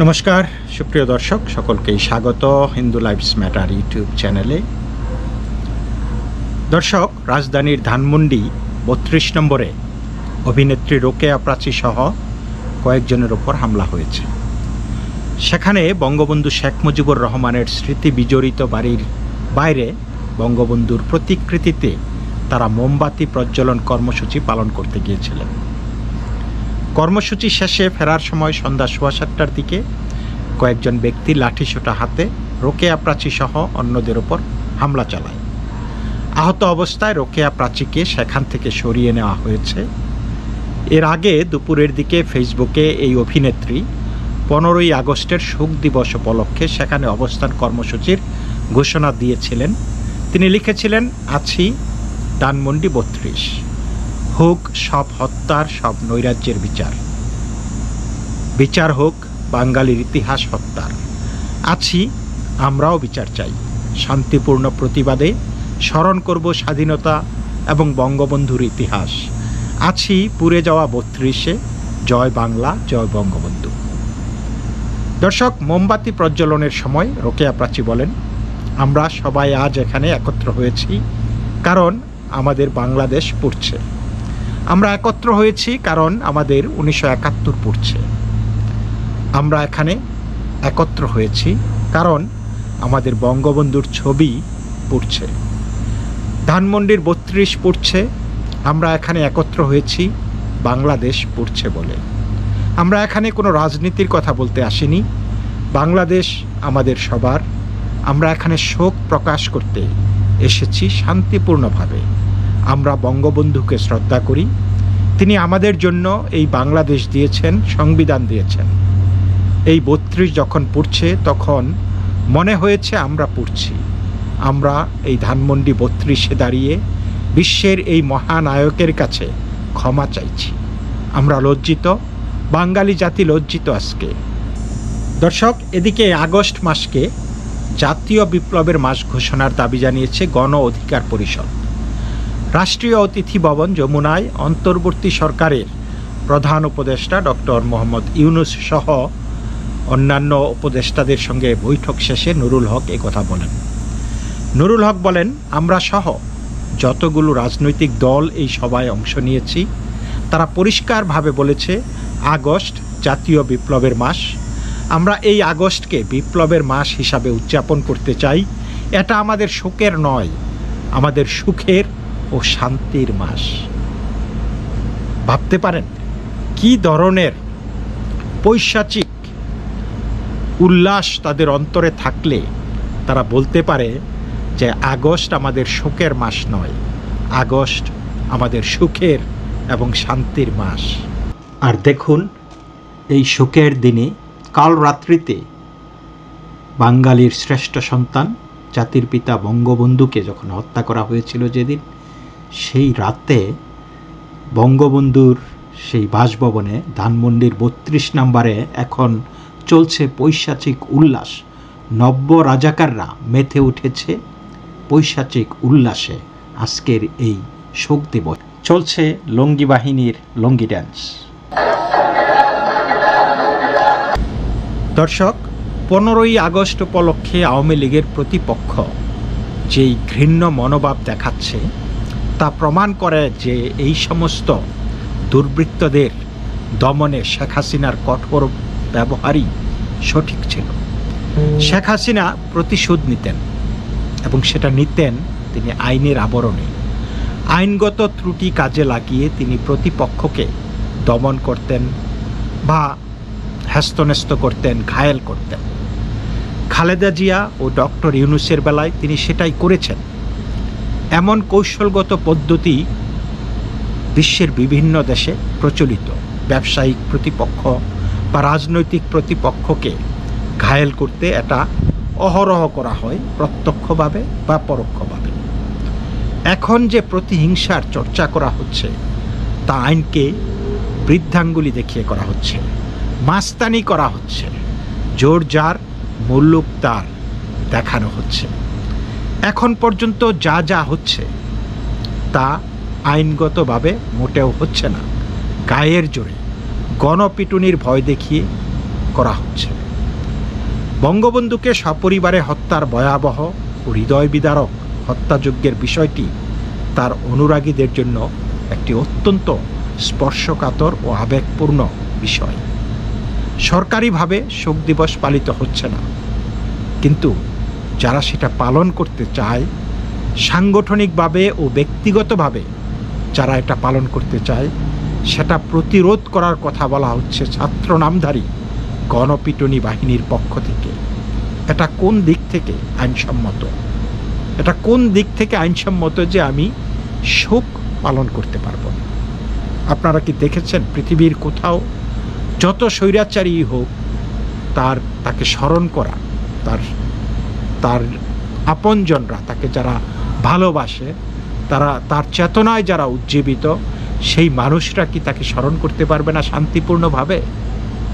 নমস্কার সুপ্রিয় দর্শক সকলকেই স্বাগত হিন্দু লাইভস ম্যাটার ইউটিউব চ্যানেলে। দর্শক, রাজধানীর ধানমন্ডি ৩২ নম্বরে অভিনেত্রী রোকেয়া প্রাচী সহ কয়েকজনের ওপর হামলা হয়েছে। সেখানে বঙ্গবন্ধু শেখ মুজিবুর রহমানের স্মৃতি বিজড়িত বাড়ির বাইরে বঙ্গবন্ধুর প্রতিকৃতিতে তারা মোমবাতি প্রজ্বলন কর্মসূচি পালন করতে গিয়েছিলেন। কর্মসূচি শেষে ফেরার সময় সন্ধ্যা ৭:১৫টার দিকে কয়েকজন ব্যক্তি লাঠিসোঁটা হাতে রোকেয়া প্রাচী সহ অন্যদের ওপর হামলা চালায়। আহত অবস্থায় রোকেয়া প্রাচীকে সেখান থেকে সরিয়ে নেওয়া হয়েছে। এর আগে দুপুরের দিকে ফেসবুকে এই অভিনেত্রী ১৫ই আগস্টের শোক দিবস উপলক্ষে সেখানে অবস্থান কর্মসূচির ঘোষণা দিয়েছিলেন। তিনি লিখেছিলেন, আছি ধানমন্ডি ৩২, হোক সব হত্যার সব নৈরাজ্যের বিচার, বিচার হোক বাঙালির ইতিহাস হত্যার। আছি, আমরাও বিচার চাই। শান্তিপূর্ণ প্রতিবাদে স্মরণ করব স্বাধীনতা এবং বঙ্গবন্ধুর ইতিহাস। আছি পুড়ে যাওয়া ৩২-এ, জয় বাংলা, জয় বঙ্গবন্ধু। দর্শক, মোমবাতি প্রজ্বলনের সময় রোকেয়া প্রাচী বলেন, আমরা সবাই আজ এখানে একত্র হয়েছি কারণ আমাদের বাংলাদেশ পুড়ছে। আমরা একত্র হয়েছি কারণ আমাদের ১৯৭১ পুড়ছে। আমরা এখানে একত্র হয়েছি কারণ আমাদের বঙ্গবন্ধুর ছবি পুড়ছে। ধানমন্ডির ৩২ পুড়ছে। আমরা এখানে একত্র হয়েছি বাংলাদেশ পুড়ছে বলে। আমরা এখানে কোনো রাজনীতির কথা বলতে আসিনি। বাংলাদেশ আমাদের সবার। আমরা এখানে শোক প্রকাশ করতে এসেছি শান্তিপূর্ণভাবে। আমরা বঙ্গবন্ধুকে শ্রদ্ধা করি। তিনি আমাদের জন্য এই বাংলাদেশ দিয়েছেন, সংবিধান দিয়েছেন। এই ৩২ যখন পুড়ছে তখন মনে হয়েছে আমরা পুড়ছি। আমরা এই ধানমন্ডি ৩২-এ দাঁড়িয়ে বিশ্বের এই মহানায়কের কাছে ক্ষমা চাইছি। আমরা লজ্জিত, বাঙালি জাতি লজ্জিত আজকে। দর্শক, এদিকে আগস্ট মাসকে জাতীয় বিপ্লবের মাস ঘোষণার দাবি জানিয়েছে গণ অধিকার পরিষদ। রাষ্ট্রীয় অতিথি ভবন যমুনায় অন্তর্বর্তী সরকারের প্রধান উপদেষ্টা ডক্টর মোহাম্মদ ইউনূস সহ অন্যান্য উপদেষ্টাদের সঙ্গে বৈঠক শেষে নুরুল হক কথা বলেন। নুরুল হক বলেন, আমরা সহ যতগুলো রাজনৈতিক দল এই সভায় অংশ নিয়েছি তারা পরিষ্কারভাবে বলেছে আগস্ট জাতীয় বিপ্লবের মাস। আমরা এই আগস্টকে বিপ্লবের মাস হিসাবে উদযাপন করতে চাই। এটা আমাদের শোকের নয়, আমাদের সুখের ও শান্তির মাস। ভাবতে পারেন কি ধরনের পৈশাচিক উল্লাস তাদের অন্তরে থাকলে তারা বলতে পারে যে আগস্ট আমাদের শোকের মাস নয়, আগস্ট আমাদের সুখের এবং শান্তির মাস। আর দেখুন, এই শোকের দিনে কাল রাত্রিতে বাঙালির শ্রেষ্ঠ সন্তান জাতির পিতা বঙ্গবন্ধুকে যখন হত্যা করা হয়েছিল যেদিন, সেই রাতে বঙ্গবন্ধুর সেই বাসভবনে ধানমন্ডির ৩২ নম্বরে এখন চলছে পৈশাচিক উল্লাস। নব্য রাজাকাররা মেতে উঠেছে পৈশাচিক উল্লাসে। আজকের এই শোক দিবস চলছে লঙ্গি বাহিনীর লঙ্গি ড্যান্স। দর্শক, ১৫ই আগস্ট উপলক্ষে আওয়ামী লীগের প্রতিপক্ষ যেই ঘৃণ্য মনোভাব দেখাচ্ছে তা প্রমাণ করে যে এই সমস্ত দুর্বৃত্তদের দমনে শেখ হাসিনার কঠোর ব্যবহারই সঠিক ছিল। শেখ হাসিনা প্রতিশোধ নিতেন এবং সেটা নিতেন তিনি আইনের আবরণে। আইনগত ত্রুটি কাজে লাগিয়ে তিনি প্রতিপক্ষকে দমন করতেন বা হ্যস্তন্যস্ত করতেন, ঘায়েল করতেন। খালেদা জিয়া ও ডক্টর ইউনূসের বেলায় তিনি সেটাই করেছেন। এমন কৌশলগত পদ্ধতি বিশ্বের বিভিন্ন দেশে প্রচলিত। ব্যবসায়িক প্রতিপক্ষ বা রাজনৈতিক প্রতিপক্ষকে ঘায়েল করতে এটা অহরহ করা হয়, প্রত্যক্ষভাবে বা পরোক্ষভাবে। এখন যে প্রতিহিংসার চর্চা করা হচ্ছে তা আইনকে বৃদ্ধাঙ্গুলি দেখিয়ে করা হচ্ছে, মাস্তানি করা হচ্ছে, জোর যার মুল্লুক তার দেখানো হচ্ছে। এখন পর্যন্ত যা যা হচ্ছে তা আইনগতভাবে মোটেও হচ্ছে না, গায়ের জোরে গণপিটুনির ভয় দেখিয়ে করা হচ্ছে। বঙ্গবন্ধুকে সপরিবারে হত্যার ভয়াবহ ও হৃদয় বিদারক হত্যাযজ্ঞের বিষয়টি তার অনুরাগীদের জন্য একটি অত্যন্ত স্পর্শকাতর ও আবেগপূর্ণ বিষয়। সরকারিভাবে শোক দিবস পালিত হচ্ছে না, কিন্তু যারা সেটা পালন করতে চায়, সাংগঠনিকভাবে ও ব্যক্তিগতভাবে যারা এটা পালন করতে চায়, সেটা প্রতিরোধ করার কথা বলা হচ্ছে ছাত্র নামধারী গণপিটুনি বাহিনীর পক্ষ থেকে। এটা কোন দিক থেকে আইনসম্মত? এটা কোন দিক থেকে আইনসম্মত যে আমি শোক পালন করতে পারবো না? আপনারা কি দেখেছেন পৃথিবীর কোথাও যত স্বৈরাচারী হোক তাকে স্মরণ করা, তার আপনজনরা, তাকে যারা ভালোবাসে, তার চেতনায় যারা উজ্জীবিত, সেই মানুষরা কি তাকে স্মরণ করতে পারবে না শান্তিপূর্ণভাবে?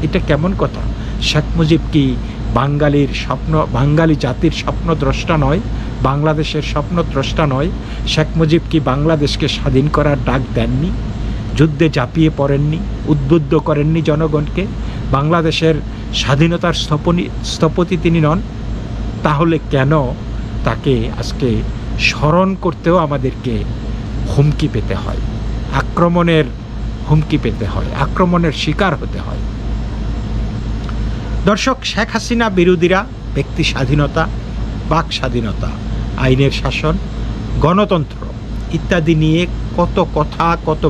এটা কেমন কথা? শেখ মুজিব কি বাঙালি জাতির স্বপ্নদ্রষ্টা নয়? বাংলাদেশের স্বপ্নদ্রষ্টা নয়? শেখ মুজিব কি বাংলাদেশকে স্বাধীন করার ডাক দেননি? যুদ্ধে ঝাঁপিয়ে পড়েননি? উদ্বুদ্ধ করেননি জনগণকে? বাংলাদেশের স্বাধীনতার স্থপতি তিনি নন? তাহলে কেন তাকে আজকে স্মরণ করতেও আমাদেরকে হুমকি পেতে হয়, আক্রমণের হুমকি পেতে হয়, আক্রমণের শিকার হতে হয়? দর্শক, শেখ হাসিনা বিরোধীরা ব্যক্তি স্বাধীনতা, বাক স্বাধীনতা, আইনের শাসন, গণতন্ত্র ইত্যাদি নিয়ে কত কথা, কত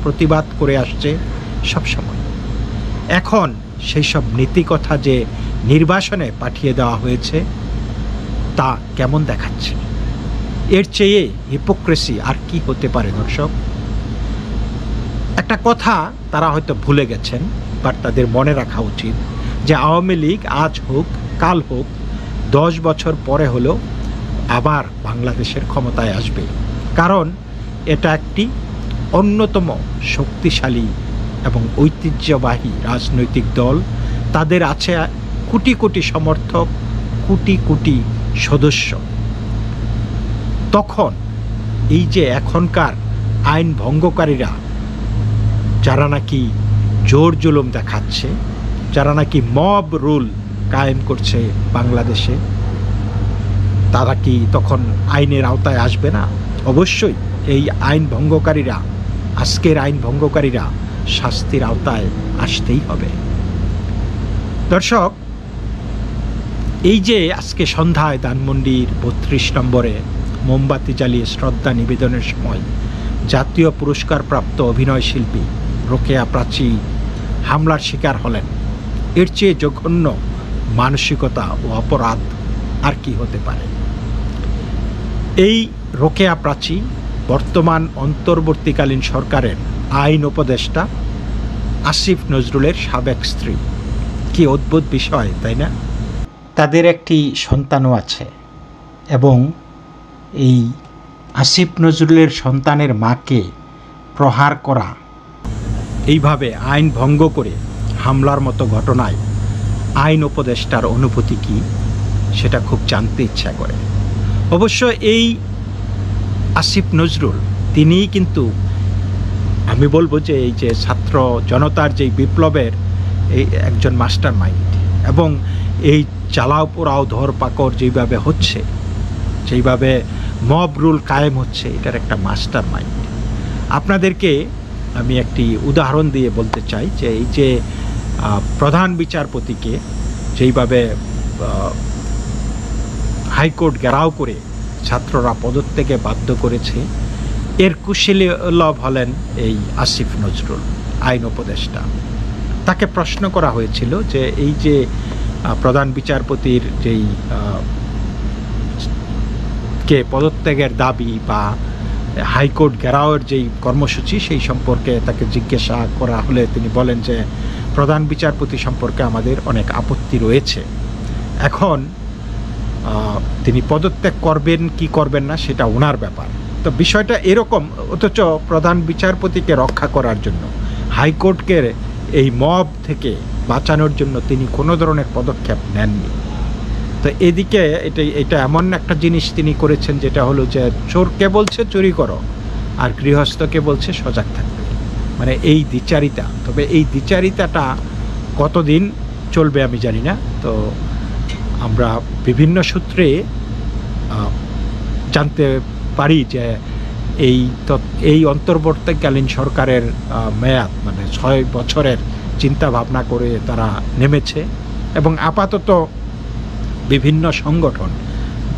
প্রতিবাদ করে আসছে সবসময়। এখন সেই সব নীতি কথা যে নির্বাসনে পাঠিয়ে দেওয়া হয়েছে, তা কেমন দেখাচ্ছে? এর চেয়ে হিপোক্রেসি আর কি হতে পারে? দর্শক, একটা কথা তারা হয়তো ভুলে গেছেন, বাট তাদের মনে রাখা উচিত যে আওয়ামী লীগ আজ হোক কাল হোক 10 বছর পরে হলেও আবার বাংলাদেশের ক্ষমতায় আসবে। কারণ এটা একটি অন্যতম শক্তিশালী এবং ঐতিহ্যবাহী রাজনৈতিক দল। তাদের আছে কোটি কোটি সমর্থক, কোটি কোটি সদস্য। তখন এই যে এখনকার আইন ভঙ্গকারীরা, যারা নাকি জোর জুলুম দেখাচ্ছে, যারা নাকি মব রুল কায়েম করছে বাংলাদেশে, তারা কি তখন আইনের আওতায় আসবে না? অবশ্যই এই আইন ভঙ্গকারীরা, আজকের আইন ভঙ্গকারীরা শাস্তির আওতায় আসতেই হবে। দর্শক, এই যে আজকে সন্ধ্যায় ধানমন্ডির 32 নম্বরে মোমবাতি জ্বালিয়ে শ্রদ্ধা নিবেদনের সময় জাতীয় পুরস্কারপ্রাপ্ত অভিনয় শিল্পী রোকেয়া প্রাচী হামলার শিকার হলেন, এর চেয়ে জঘন্য মানসিকতা ও অপরাধ আর কি হতে পারে? এই রোকেয়া প্রাচী বর্তমান অন্তর্বর্তীকালীন সরকারের আইন উপদেষ্টা আসিফ নজরুলের সাবেক স্ত্রী। কি অদ্ভুত বিষয়, তাই না? তাদের একটি সন্তানও আছে, এবং এই আসিফ নজরুলের সন্তানের মাকে প্রহার করা, এইভাবে আইন ভঙ্গ করে হামলার মতো ঘটনায় আইন উপদেষ্টার অনুভূতি কি, সেটা খুব জানতে ইচ্ছা করে। অবশ্য এই আসিফ নজরুল তিনিই কিন্তু, আমি বলবো যে এই যে ছাত্র জনতার যেই বিপ্লবের এই একজন মাস্টার মাইন্ড, এবং এই চালাও পোড়াও ধরপাকড় যেইভাবে হচ্ছে, যেইভাবে মব রুল কায়েম হচ্ছে, এটার একটা মাস্টার মাইন্ড। আপনাদেরকে আমি একটি উদাহরণ দিয়ে বলতে চাই যে এই যে প্রধান বিচারপতিকে যেইভাবে হাইকোর্ট ঘেরাও করে ছাত্ররা পদত্যাগে বাধ্য করেছে, এর কুশীলব হলেন এই আসিফ নজরুল, আইন উপদেষ্টা। তাকে প্রশ্ন করা হয়েছিল যে এই যে প্রধান বিচারপতির যেই কে পদত্যাগের দাবি বা হাইকোর্ট ঘেরাওয়ের যেই কর্মসূচি, সেই সম্পর্কে তাকে জিজ্ঞাসা করা হলে তিনি বলেন যে প্রধান বিচারপতি সম্পর্কে আমাদের অনেক আপত্তি রয়েছে। এখন তিনি পদত্যাগ করবেন কি করবেন না সেটা ওনার ব্যাপার। তো বিষয়টা এরকম, অথচ প্রধান বিচারপতিকে রক্ষা করার জন্য, হাইকোর্টকে এই মব থেকে বাঁচানোর জন্য তিনি কোনো ধরনের পদক্ষেপ নেননি। তো এদিকে এটা এমন একটা জিনিস তিনি করেছেন যেটা হলো যে চোরকে বলছে চুরি করো, আর গৃহস্থকে বলছে সজাগ থাকবে। মানে এই দ্বিচারিতা। তবে এই দ্বিচারিতাটা কতদিন চলবে আমি জানি না। তো আমরা বিভিন্ন সূত্রে জানতে পারি যে এই অন্তর্বর্তীকালীন সরকারের মেয়াদ মানে 6 বছরের চিন্তা ভাবনা করে তারা নেমেছে এবং আপাতত বিভিন্ন সংগঠন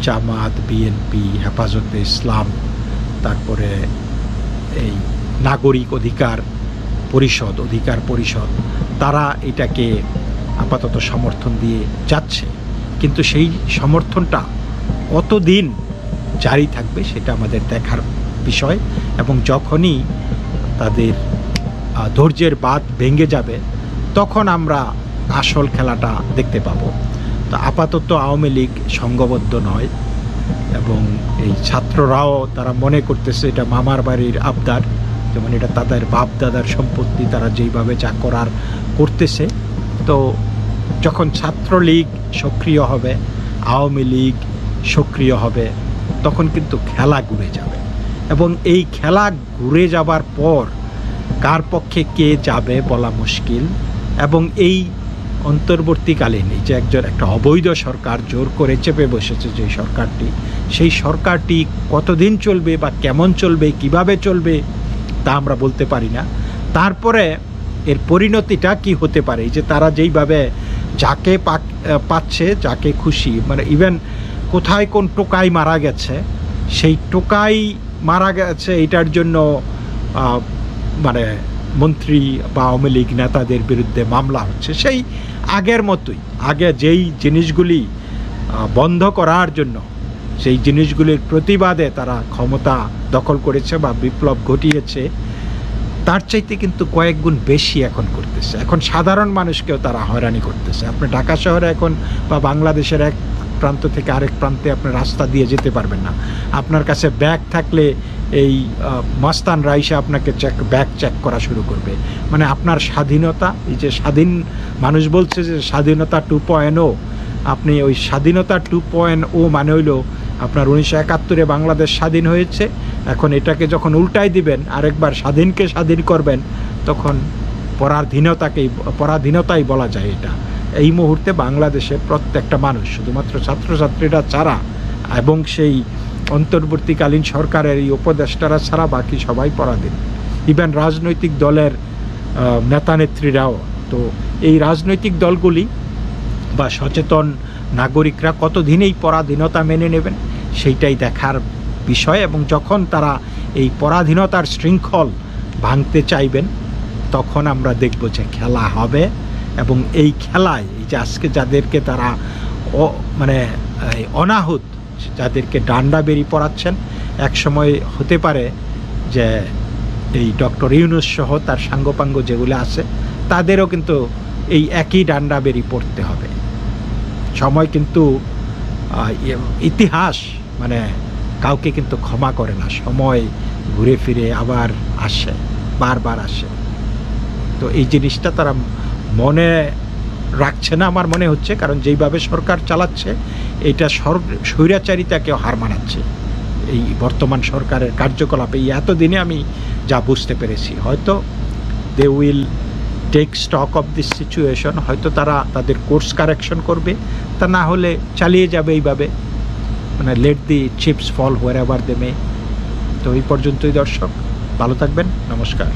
জামাত, বিএনপি, হেফাজতে ইসলাম, তারপরে এই নাগরিক অধিকার পরিষদ তারা এটাকে আপাতত সমর্থন দিয়ে যাচ্ছে, কিন্তু সেই সমর্থনটা কতদিন জারি থাকবে সেটা আমাদের দেখার বিষয়। এবং যখনই তাদের ধৈর্যের বাঁধ ভেঙে যাবে তখন আমরা আসল খেলাটা দেখতে পাবো। তো আপাতত আওয়ামী লীগ সংঘবদ্ধ নয় এবং এই ছাত্ররাও তারা মনে করতেছে এটা মামার বাড়ির আবদার, যেমন এটা তাদের বাপ দাদার সম্পত্তি, তারা যেইভাবে যা করার করতেছে। তো যখন ছাত্রলীগ সক্রিয় হবে, আওয়ামী লীগ সক্রিয় হবে, তখন কিন্তু খেলা ঘুরে যাবে এবং এই খেলা ঘুরে যাবার পর কার পক্ষে কে যাবে বলা মুশকিল। এবং এই অন্তর্বর্তীকালীন এই যে একটা অবৈধ সরকার জোর করে চেপে বসেছে যে সরকারটি, সেই সরকারটি কতদিন চলবে বা কেমন চলবে, কিভাবে চলবে তা আমরা বলতে পারি না। তারপরে এর পরিণতিটা কি হতে পারে, যে তারা যেইভাবে যাকে পাচ্ছে যাকে খুশি, মানে ইভেন কোথায় কোন টোকাই মারা গেছে, সেই টোকাই মারা গেছে এটার জন্য মানে মন্ত্রী বা আওয়ামী লীগ নেতাদের বিরুদ্ধে মামলা হচ্ছে, সেই আগের মতোই। আগে যেই জিনিসগুলি বন্ধ করার জন্য, সেই জিনিসগুলির প্রতিবাদে তারা ক্ষমতা দখল করেছে বা বিপ্লব ঘটিয়েছে, তার চাইতে কিন্তু কয়েক গুণ বেশি এখন করতেছে। এখন সাধারণ মানুষকেও তারা হয়রানি করতেছে। আপনি ঢাকা শহরে এখন বা বাংলাদেশের এক প্রান্ত থেকে আরেক প্রান্তে আপনি রাস্তা দিয়ে যেতে পারবেন না। আপনার কাছে ব্যাগ থাকলে এই মস্তান রাইসা আপনাকে ব্যাগ চেক করা শুরু করবে। মানে আপনার স্বাধীনতা, এই যে স্বাধীন মানুষ বলছে যে স্বাধীনতা 2.0, আপনি ওই স্বাধীনতা 2.0 মানে হইল আপনার 1971-এ বাংলাদেশ স্বাধীন হয়েছে, এখন এটাকে যখন উল্টাই দিবেন, আরেকবার স্বাধীনকে স্বাধীন করবেন, তখন পরাধীনতাই বলা যায় এটা। এই মুহূর্তে বাংলাদেশের প্রত্যেকটা মানুষ, শুধুমাত্র ছাত্রছাত্রীরা ছাড়া এবং সেই অন্তর্বর্তীকালীন সরকারের এই উপদেষ্টারা ছাড়া বাকি সবাই পরাধীন, ইভেন রাজনৈতিক দলের নেতা নেত্রীরাও। তো এই রাজনৈতিক দলগুলি বা সচেতন নাগরিকরা কতদিন এই পরাধীনতা মেনে নেবেন সেইটাই দেখার বিষয়। এবং যখন তারা এই পরাধীনতার শৃঙ্খল ভাঙতে চাইবেন, তখন আমরা দেখব যে খেলা হবে। এবং এই খেলায় এই যে আজকে যাদেরকে তারা মানে অনাহুত, যাদেরকে ডান্ডা বেরি পড়াচ্ছেন, এক সময় হতে পারে যে এই ডক্টর ইউনূস সহ তার সাঙ্গপাঙ্গ যেগুলো আছে তাদেরও কিন্তু এই একই ডান্ডা বেরি পড়তে হবে। সময় কিন্তু ইতিহাস মানে কাউকে কিন্তু ক্ষমা করে না, সময় ঘুরে ফিরে আবার আসে, বারবার আসে। তো এই জিনিসটা তারা মনে রাখছে না আমার মনে হচ্ছে, কারণ যেইভাবে সরকার চালাচ্ছে এটা স্বৈরাচারিতাকেও হার মানাচ্ছে এই বর্তমান সরকারের কার্যকলাপে। এই এতদিনে আমি যা বুঝতে পেরেছি, হয়তো they will take stock of this situation, হয়তো তারা তাদের কোর্স কারেকশন করবে, তা না হলে চালিয়ে যাবে এইভাবে, মানে let the chips fall wherever they may. তো এই পর্যন্তই দর্শক, ভালো থাকবেন, নমস্কার।